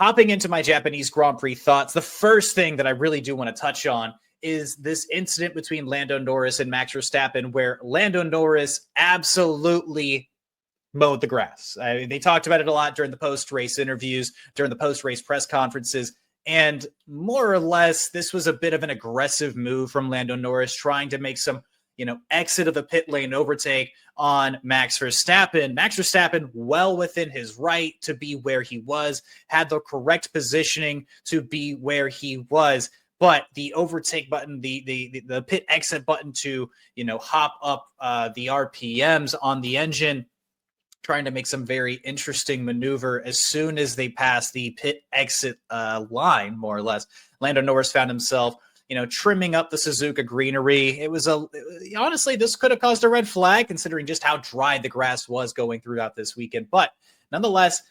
Hopping into my Japanese Grand Prix thoughts, the first thing that I really do want to touch on is this incident between Lando Norris and Max Verstappen, where Lando Norris absolutely mowed the grass. They talked about it a lot during the post-race interviews, during the post-race press conferences, and more or less, this was a bit of an aggressive move from Lando Norris, trying to make some, exit of the pit lane overtake on Max Verstappen. Max Verstappen, well within his right to be where he was, had the correct positioning to be where he was. But the overtake button, the pit exit button to, hop up the RPMs on the engine, trying to make some very interesting maneuver as soon as they passed the pit exit line, more or less. Lando Norris found himself, trimming up the Suzuka greenery. Honestly, this could have caused a red flag considering just how dry the grass was going throughout this weekend. But nonetheless,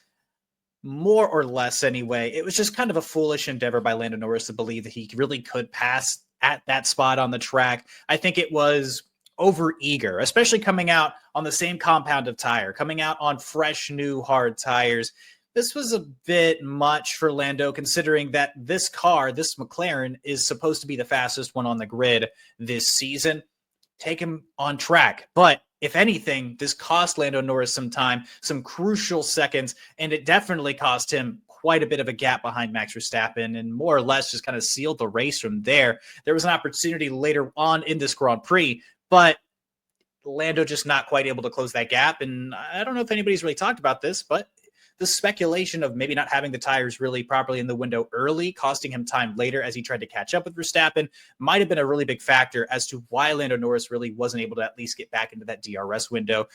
more or less anyway, it was just kind of a foolish endeavor by Lando Norris to believe that he really could pass at that spot on the track. I think it was over eager, especially coming out on the same compound of tire, coming out on fresh, new, hard tires. This was a bit much for Lando, considering that this car, this McLaren, is supposed to be the fastest one on the grid this season. Take him on track. But if anything, this cost Lando Norris some time, some crucial seconds, and it definitely cost him quite a bit of a gap behind Max Verstappen, and more or less just kind of sealed the race from there. There was an opportunity later on in this Grand Prix, but Lando just not quite able to close that gap. And I don't know if anybody's really talked about this, but the speculation of maybe not having the tires really properly in the window early, costing him time later as he tried to catch up with Verstappen, might have been a really big factor as to why Lando Norris really wasn't able to at least get back into that DRS window.